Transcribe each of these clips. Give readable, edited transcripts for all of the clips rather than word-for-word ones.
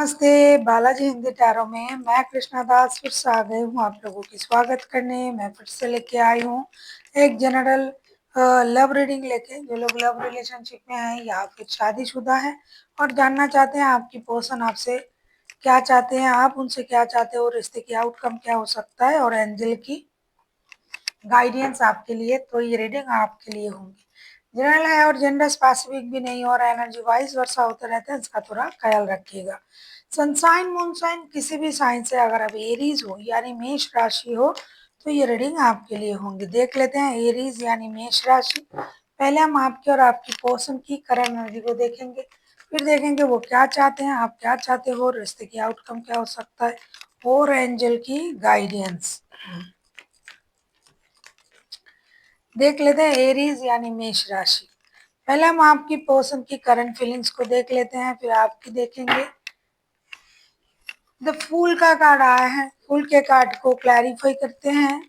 नमस्ते, बालाजी हिंदी टैरो में मैं कृष्णा दास फिर से आ गई हूँ आप लोगों की स्वागत करने। मैं फिर से लेके आई हूँ एक जनरल लव रीडिंग लेके। जो लोग लव रिलेशनशिप में हैं या फिर शादीशुदा है और जानना चाहते हैं आपकी पर्सन आपसे क्या चाहते हैं, आप उनसे क्या चाहते हो, रिश्ते की आउटकम क्या हो सकता है और एंजल की गाइडेंस आपके लिए, तो ये रीडिंग आपके लिए होंगी। जनरल है और जेंडर स्पेसिफिक भी नहीं और एनर्जी वाइज वर्षा होते रहते हैं, इसका थोड़ा ख्याल रखिएगा। सनसाइन मूनसाइन किसी भी साइन से अगर अब एरीज हो यानी मेष राशि हो तो ये रीडिंग आपके लिए होंगी। देख लेते हैं एरीज यानी मेष राशि। पहले हम आपकी और आपकी पर्सन की करंट एनर्जी को देखेंगे, फिर देखेंगे वो क्या चाहते हैं, आप क्या चाहते हो, रिश्ते की आउटकम क्या हो सकता है और एंजल की गाइडेंस। देख लेते हैं एरीज यानी मेष राशि। पहले हम आपकी पर्सन की करंट फीलिंग्स को देख लेते हैं, फिर आपकी देखेंगे। द फूल का कार्ड आया है, फूल के कार्ड को क्लैरिफाई करते हैं।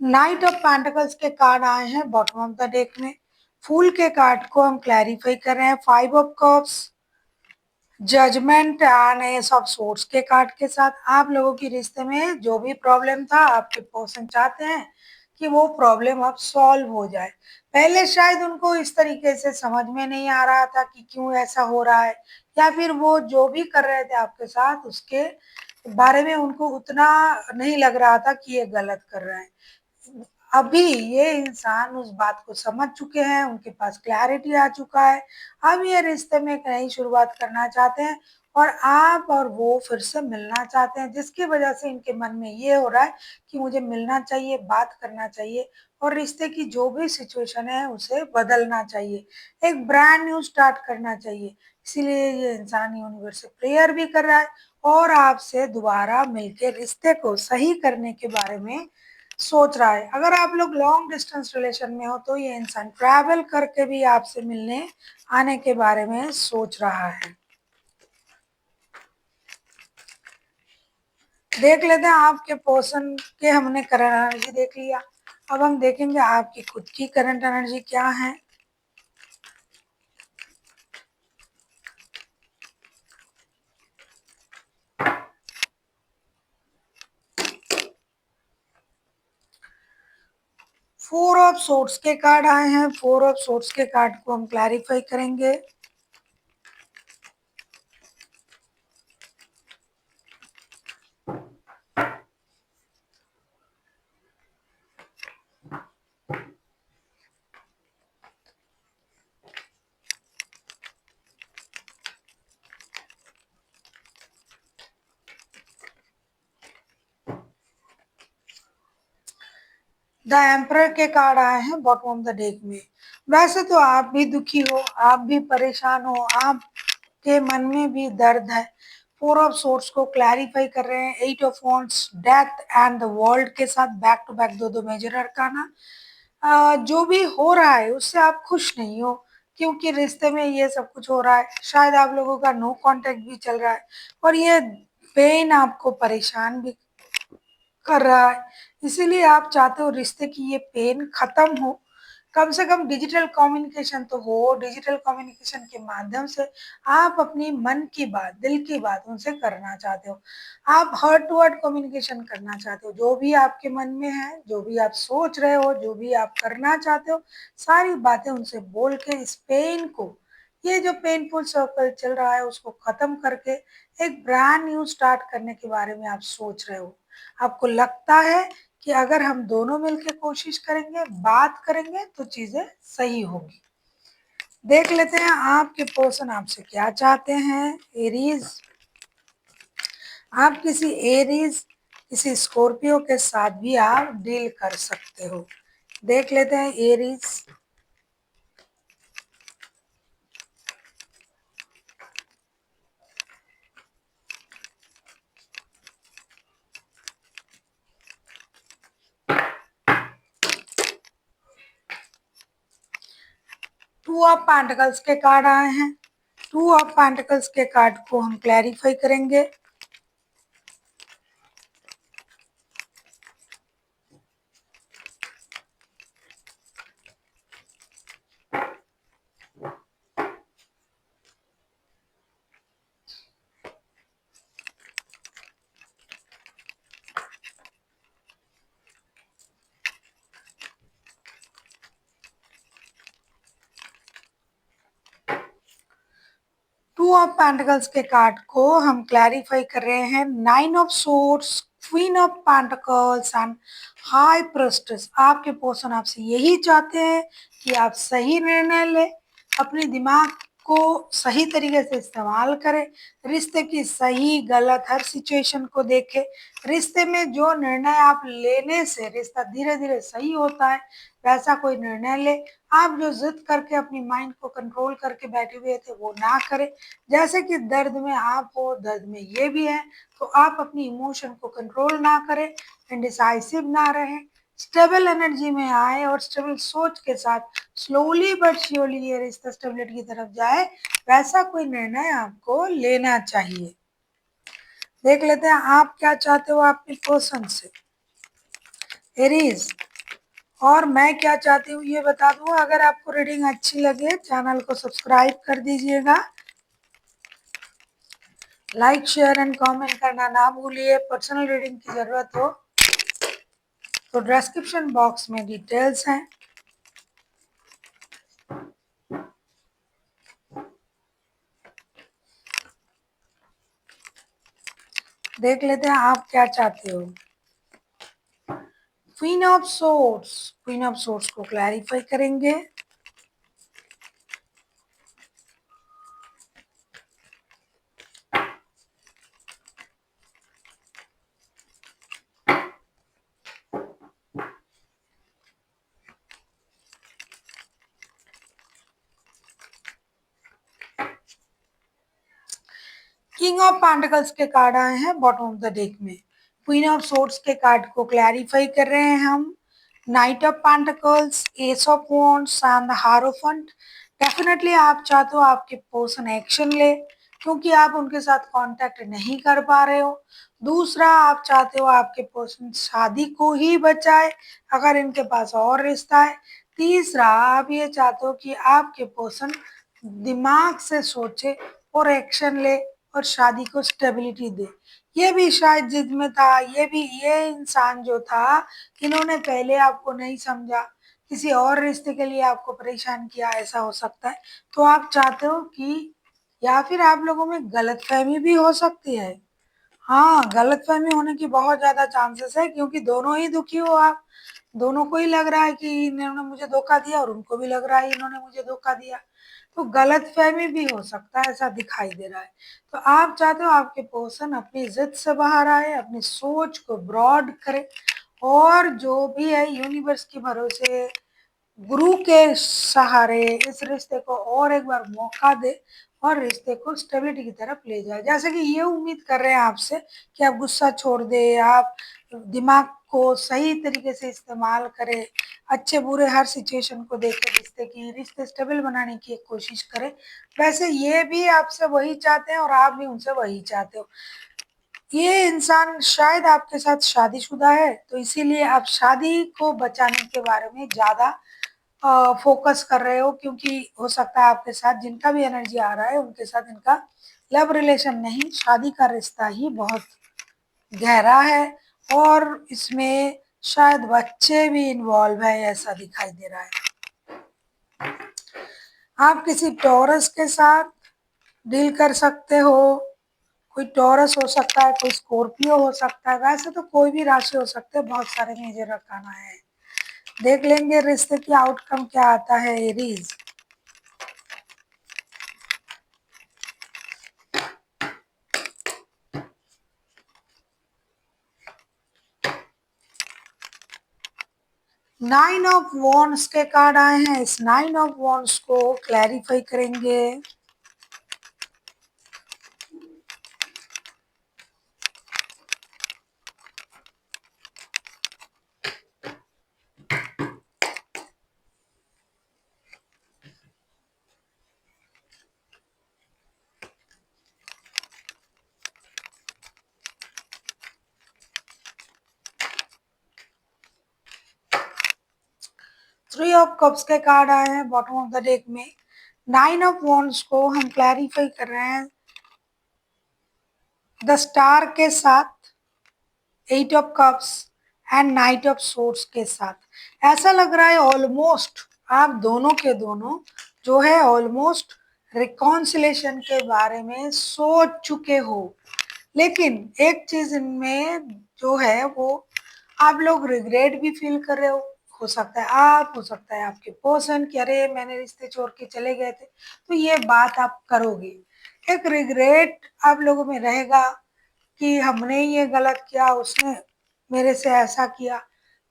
नाइट ऑफ पेंटिकल्स के कार्ड आए हैं बॉटम ऑफ द डेक में। फूल के कार्ड को हम क्लैरिफाई कर रहे हैं। Five of cups, judgement and ace of swords के कार्ड के साथ। आप लोगों की रिश्ते में जो भी प्रॉब्लम था आपके पर्सन चाहते हैं कि वो प्रॉब्लम अब सॉल्व हो जाए। पहले शायद उनको इस तरीके से समझ में नहीं आ रहा था कि क्यों ऐसा हो रहा है, या फिर वो जो भी कर रहे थे आपके साथ उसके बारे में उनको उतना नहीं लग रहा था कि ये गलत कर रहे हैं। अभी ये इंसान उस बात को समझ चुके हैं, उनके पास क्लैरिटी आ चुका है। अब ये रिश्ते में एक नई शुरुआत करना चाहते हैं और आप और वो फिर से मिलना चाहते हैं, जिसकी वजह से इनके मन में ये हो रहा है कि मुझे मिलना चाहिए, बात करना चाहिए और रिश्ते की जो भी सिचुएशन है उसे बदलना चाहिए, एक ब्रांड न्यू स्टार्ट करना चाहिए। इसीलिए ये इंसान यूनिवर्स से प्रेयर भी कर रहा है और आपसे दोबारा मिलकर रिश्ते को सही करने के बारे में सोच रहा है। अगर आप लोग लॉन्ग डिस्टेंस रिलेशन में हो तो ये इंसान ट्रैवल करके भी आपसे मिलने आने के बारे में सोच रहा है। देख लेते हैं आपके पर्सन के, हमने करंट एनर्जी देख लिया। अब हम देखेंगे आपकी खुद की करंट एनर्जी क्या है। फोर ऑफ सोर्ड्स के कार्ड आए हैं। फोर ऑफ सोर्ड्स के कार्ड को हम क्लैरिफाई करेंगे। द एम्परर के कार्ड आए हैं बॉटम ऑफ द डेक में। वैसे तो आप भी दुखी हो, आप भी परेशान हो, आपके मन में भी दर्द है। फोर ऑफ सोर्ड्स को क्लैरिफाई कर रहे हैं। Eight of wands, death and the world के साथ बैक टू बैक दो दो मेजर अरकाना। जो भी हो रहा है उससे आप खुश नहीं हो, क्योंकि रिश्ते में ये सब कुछ हो रहा है। शायद आप लोगों का नो कांटेक्ट भी चल रहा है और ये पेन आपको परेशान भी कर रहा है। इसीलिए आप चाहते हो रिश्ते की ये पेन खत्म हो। कम से कम डिजिटल कम्युनिकेशन तो हो, डिजिटल कम्युनिकेशन के माध्यम से आप अपनी मन की बात, दिल की बात उनसे करना चाहते हो। आप हार्ट टू हार्ट कम्युनिकेशन करना चाहते हो। जो भी आपके मन में है, जो भी आप सोच रहे हो, जो भी आप करना चाहते हो, सारी बातें उनसे बोल के इस पेन को, ये जो पेनफुल सर्कल चल रहा है उसको खत्म करके एक ब्रांड न्यू स्टार्ट करने के बारे में आप सोच रहे हो। आपको लगता है कि अगर हम दोनों मिलकर कोशिश करेंगे, बात करेंगे तो चीजें सही होगी। देख लेते हैं आपके पर्सन आपसे क्या चाहते हैं। एरीज, आप किसी एरीज, किसी स्कॉर्पियो के साथ भी आप डील कर सकते हो। देख लेते हैं एरीज। टू ऑफ पेंटिकल्स के कार्ड आए हैं। टू ऑफ पेंटिकल्स के कार्ड को हम क्लैरिफाई करेंगे। टू ऑफ पेंटिकल्स के कार्ड को हम क्लैरिफाई कर रहे हैं। Nine of swords, queen of pentacles and high priestess. आपके पर्सन आपसे यही चाहते हैं कि आप सही निर्णय लें, अपने दिमाग को सही तरीके से इस्तेमाल करें, रिश्ते की सही गलत हर सिचुएशन को देखें। रिश्ते में जो निर्णय आप लेने से रिश्ता धीरे धीरे सही होता है, वैसा कोई निर्णय ले। आप जो जिद करके अपनी माइंड को कंट्रोल करके बैठे हुए थे वो ना करें। जैसे कि दर्द में आप हो, दर्द में ये भी है, तो आप अपनी इमोशन को कंट्रोल ना करें, इंडिसाइसिव ना रहें, स्टेबल एनर्जी में आए और स्टेबल सोच के साथ स्लोली बट श्योरली ये रिश्ता स्टेबिलिटी की तरफ जाए, वैसा कोई निर्णय आपको लेना चाहिए। देख लेते हैं आप क्या चाहते हो आपके पर्सन से। एरीज, और मैं क्या चाहती हूँ ये बता दूँ। अगर आपको रीडिंग अच्छी लगे चैनल को सब्सक्राइब कर दीजिएगा, लाइक शेयर एंड कमेंट करना ना भूलिए। पर्सनल रीडिंग की जरूरत हो तो डिस्क्रिप्शन बॉक्स में डिटेल्स हैं। देख लेते हैं आप क्या चाहते हो। Queen of swords, queen of swords को क्लैरिफाई करेंगे। किंग ऑफ पेंटिकल्स के कार्ड आए हैं बॉटम ऑफ द डेक में। क्वीन ऑफ सोर्ड्स के कार्ड को क्लैरिफाई कर रहे हैं हम। Night of pentacles, S of wands and the हारोफेंट। Definitely आप चाहते हो आपके पर्सन एक्शन ले, क्योंकि आप उनके साथ कांटेक्ट नहीं कर पा रहे हो। दूसरा, आप चाहते हो आपके पर्सन शादी को ही बचाए अगर इनके पास और रिश्ता है। तीसरा, आप ये चाहते हो कि आपके पर्सन दिमाग से सोचे और एक्शन ले और शादी को स्टेबिलिटी दे। ये भी शायद जिद में था, ये इंसान जो था, इन्होंने पहले आपको नहीं समझा, किसी और रिश्ते के लिए आपको परेशान किया, ऐसा हो सकता है। तो आप चाहते हो कि, या फिर आप लोगों में गलतफहमी भी हो सकती है। हाँ, गलतफहमी होने की बहुत ज्यादा चांसेस है, क्योंकि दोनों ही दुखी हो आप। दोनों को ही लग रहा है कि इन्होंने मुझे धोखा दिया और उनको भी लग रहा है इन्होंने मुझे धोखा दिया। तो गलतफहमी भी हो सकता है, ऐसा दिखाई दे रहा है। तो आप चाहते हो आपके पर्सन अपनी जिद से बाहर आए, अपनी सोच को ब्रॉड करे और जो भी है यूनिवर्स के भरोसे, गुरु के सहारे इस रिश्ते को और एक बार मौका दे और रिश्ते को स्टेबिलिटी की तरफ ले जाए। जैसे कि ये उम्मीद कर रहे हैं आपसे कि आप गुस्सा छोड़ दे, आप दिमाग को सही तरीके से इस्तेमाल करें, अच्छे बुरे हर सिचुएशन को देखें, रिश्ते स्टेबल बनाने की एक कोशिश करें। वैसे ये भी आपसे वही चाहते हैं और आप भी उनसे वही चाहते हो। ये इंसान शायद आपके साथ शादीशुदा है, तो इसीलिए आप शादी को बचाने के बारे में ज्यादा फोकस कर रहे हो, क्योंकि हो सकता है आपके साथ जिनका भी एनर्जी आ रहा है उनके साथ इनका लव रिलेशन नहीं, शादी का रिश्ता ही बहुत गहरा है और इसमें शायद बच्चे भी इन्वॉल्व है, ऐसा दिखाई दे रहा है। आप किसी टॉरस के साथ डील कर सकते हो। कोई टॉरस हो सकता है, कोई स्कॉर्पियो हो सकता है, वैसे तो कोई भी राशि हो सकते हैं, बहुत सारे मेजर रखाना है। देख लेंगे रिश्ते की आउटकम क्या आता है एरीज। नाइन ऑफ वॉन्ड्स के कार्ड आए हैं, इस नाइन ऑफ वॉन्ड्स को क्लैरिफाई करेंगे। थ्री ऑफ कप्स के कार्ड आए हैं बॉटम ऑफ द डेक में। नाइन ऑफ वॉन्ड्स को हम क्लैरिफाई कर रहे हैं द स्टार के साथ, eight of cups and knight of swords के साथ। ऐसा लग रहा है ऑलमोस्ट आप दोनों के दोनों जो है ऑलमोस्ट रिकॉन्सिलेशन के बारे में सोच चुके हो, लेकिन एक चीज इनमें जो है वो आप लोग रिग्रेट भी फील कर रहे हो सकता है आप, हो सकता है आपके पर्सन कि अरे मैंने रिश्ते छोड़ के चले गए थे, तो ये बात आप करोगे। एक रिग्रेट आप लोगों में रहेगा कि हमने ये गलत किया, उसने मेरे से ऐसा किया।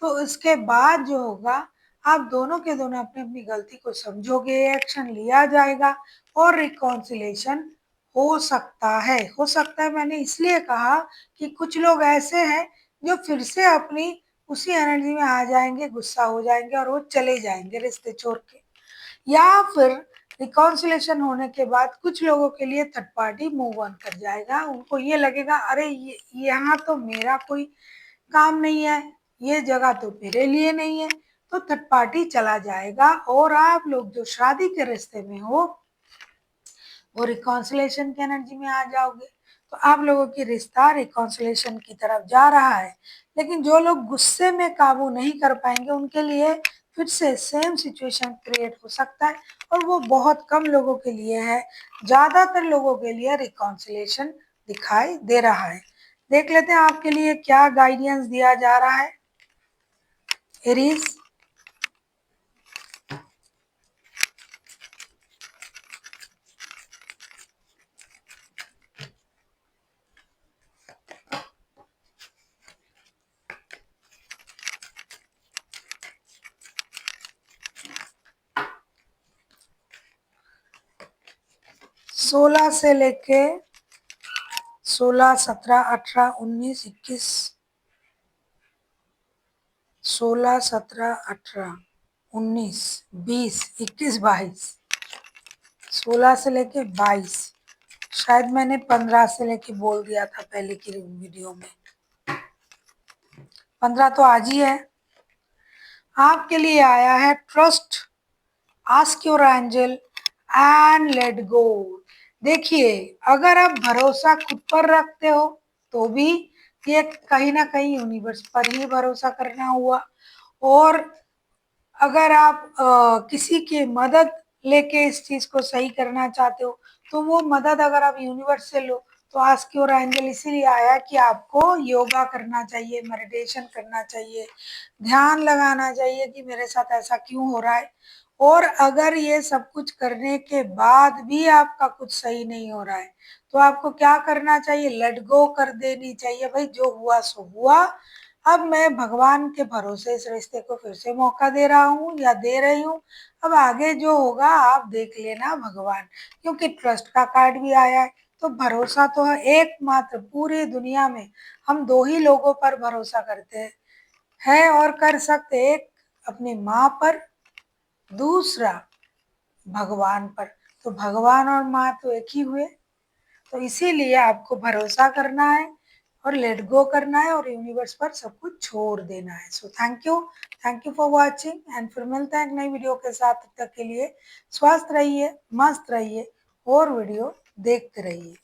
तो इसके बाद जो होगा आप दोनों के दोनों अपनी अपनी गलती को समझोगे, एक्शन लिया जाएगा और रिकॉन्सिलेशन हो सकता है। हो सकता है मैंने इसलिए कहा कि कुछ लोग ऐसे हैं जो फिर से अपनी उसी एनर्जी में आ जाएंगे, गुस्सा हो जाएंगे और वो चले जाएंगे रिश्ते छोड़ के। या फिर रिकॉन्सिलेशन होने के बाद कुछ लोगों के लिए थर्ड पार्टी मूव ऑन कर जाएगा, उनको ये लगेगा अरे ये यहाँ तो मेरा कोई काम नहीं है, ये जगह तो मेरे लिए नहीं है, तो थर्ड पार्टी चला जाएगा और आप लोग जो शादी के रिश्ते में हो वो रिकॉन्सिलेशन की एनर्जी में आ जाओगे। तो आप लोगों की रिश्ता रिकॉन्सिलेशन की तरफ जा रहा है, लेकिन जो लोग गुस्से में काबू नहीं कर पाएंगे उनके लिए फिर से सेम सिचुएशन क्रिएट हो सकता है, और वो बहुत कम लोगों के लिए है, ज्यादातर लोगों के लिए रिकॉन्सिलेशन दिखाई दे रहा है। देख लेते हैं आपके लिए क्या गाइडेंस दिया जा रहा है एरीज। 16 से लेके 16, 17, 18, 19, 21, 16, 17, 18, 19, 20, 21, 22, 16 से लेके 22, शायद मैंने 15 से लेके बोल दिया था पहले की वीडियो में, 15 तो आज ही है। आपके लिए आया है trust, ask your angel and let go. देखिए अगर आप भरोसा खुद पर रखते हो तो भी ये कहीं ना कहीं यूनिवर्स पर ही भरोसा करना हुआ, और अगर आप किसी की मदद लेके इस चीज को सही करना चाहते हो तो वो मदद अगर आप यूनिवर्स से लो तो आस्क योर एंजल इसीलिए आया कि आपको योगा करना चाहिए, मेडिटेशन करना चाहिए, ध्यान लगाना चाहिए कि मेरे साथ ऐसा क्यों हो रहा है। और अगर ये सब कुछ करने के बाद भी आपका कुछ सही नहीं हो रहा है तो आपको क्या करना चाहिए, लेट गो कर देनी चाहिए, भाई जो हुआ सो हुआ, अब मैं भगवान के भरोसे इस रिश्ते को फिर से मौका दे रहा हूँ या दे रही हूँ, अब आगे जो होगा आप देख लेना भगवान। क्योंकि ट्रस्ट का कार्ड भी आया है तो भरोसा तो है एकमात्र पूरी दुनिया में हम दो ही लोगों पर भरोसा करते हैं है और कर सकते, एक अपनी माँ पर, दूसरा भगवान पर। तो भगवान और माँ तो एक ही हुए, तो इसीलिए आपको भरोसा करना है और लेट गो करना है और यूनिवर्स पर सब कुछ छोड़ देना है। So thank you for watching and फिर मिलते हैं एक नई वीडियो के साथ। तब तक के लिए स्वस्थ रहिए, मस्त रहिए और वीडियो देखते रहिए।